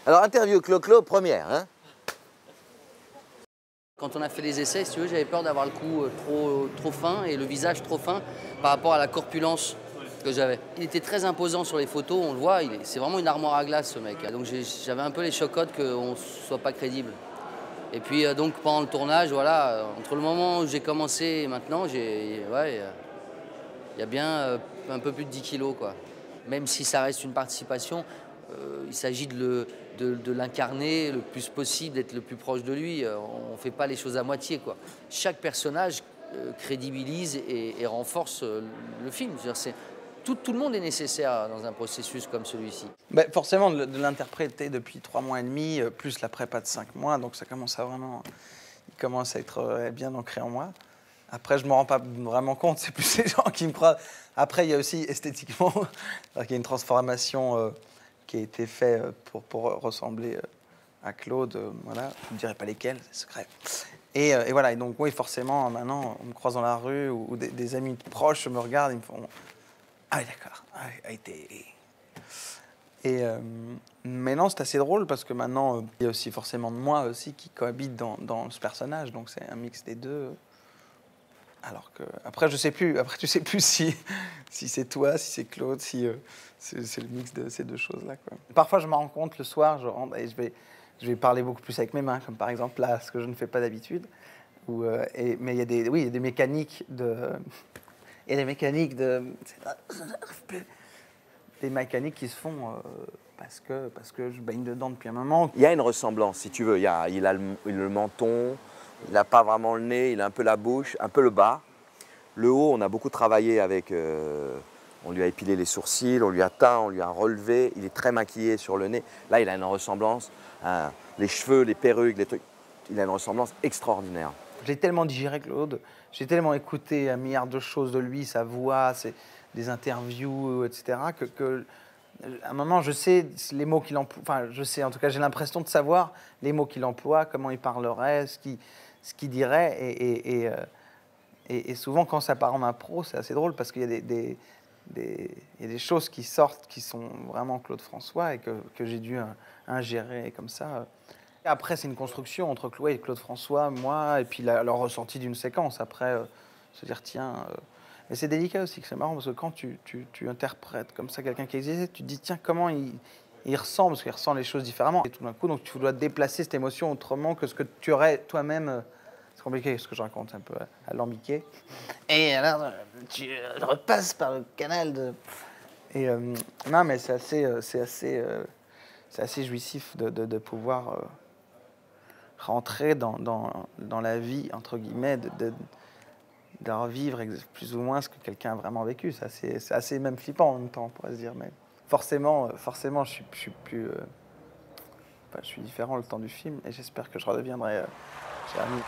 Alors, interview Clo-Clo, première, hein? Quand on a fait les essais, si tu veux, j'avais peur d'avoir le cou trop fin et le visage trop fin par rapport à la corpulence que j'avais. Il était très imposant sur les photos, on le voit, c'est vraiment une armoire à glace ce mec. Donc j'avais un peu les chocottes qu'on ne soit pas crédible. Et puis donc pendant le tournage, voilà, entre le moment où j'ai commencé et maintenant, ouais, il y a bien un peu plus de 10 kilos, quoi. Même si ça reste une participation, il s'agit de l'incarner le plus possible, d'être le plus proche de lui. On ne fait pas les choses à moitié, quoi. Chaque personnage crédibilise et renforce le film. Tout le monde est nécessaire dans un processus comme celui-ci. Ben, forcément, de l'interpréter depuis 3 mois et demi, plus la prépa de 5 mois, donc ça commence à vraiment... Il commence à être bien ancré en moi. Après, je ne me rends pas vraiment compte, c'est plus les gens qui me croient. Après, il y a aussi esthétiquement, il y a une transformation qui a été faite pour ressembler à Claude. Voilà, je ne dirai pas lesquels, c'est secret. Et voilà, et donc oui, forcément, maintenant, on me croise dans la rue ou des amis proches me regardent, ils me font « Ah oui, d'accord, a été... » Mais non, c'est assez drôle parce que maintenant, il y a aussi forcément moi aussi qui cohabite dans ce personnage, donc c'est un mix des deux. Alors que après, je sais plus. Après, tu sais plus si c'est toi, si c'est Claude, si c'est le mix de ces deux choses-là, quoi. Parfois, je me rends compte le soir, je rentre et je vais parler beaucoup plus avec mes mains, comme par exemple là, ce que je ne fais pas d'habitude. Mais il y a il y a des mécaniques il y a des mécaniques des mécaniques qui se font parce que je baigne dedans depuis un moment. Il y a une ressemblance, si tu veux. Il a le menton, il n'a pas vraiment le nez, il a un peu la bouche, un peu le bas. Le haut, on a beaucoup travaillé avec... on lui a épilé les sourcils, on lui a teint, on lui a relevé. Il est très maquillé sur le nez. Là, il a une ressemblance. Les cheveux, les perruques, les trucs. Il a une ressemblance extraordinaire. J'ai tellement digéré Claude, j'ai tellement écouté un milliard de choses de lui, sa voix, des interviews, etc., à un moment, je sais les mots qu'il emploie, enfin, je sais, en tout cas, j'ai l'impression de savoir les mots qu'il emploie, comment il parlerait, ce qu'il dirait, et souvent, quand ça part en impro, c'est assez drôle, parce qu'il y a il y a des choses qui sortent, qui sont vraiment Claude François, et que j'ai dû ingérer comme ça. Après, c'est une construction entre Chloé et Claude François, moi, et puis leur ressenti d'une séquence. Après, se dire, tiens... Et c'est délicat aussi, que c'est marrant, parce que quand tu interprètes comme ça quelqu'un qui existe, tu te dis, tiens, comment il ressent, parce qu'il ressent les choses différemment. Et tout d'un coup, donc, tu dois déplacer cette émotion autrement que ce que tu aurais toi-même... C'est compliqué, ce que je raconte, un peu alambiqué. Et alors, tu repasses par le canal de... Et non, mais c'est assez jouissif de pouvoir... rentrer dans la vie, entre guillemets, de revivre plus ou moins ce que quelqu'un a vraiment vécu. C'est assez même flippant en même temps, on pourrait se dire. Mais forcément, je suis plus... je suis différent le temps du film et j'espère que je redeviendrai Jérémy.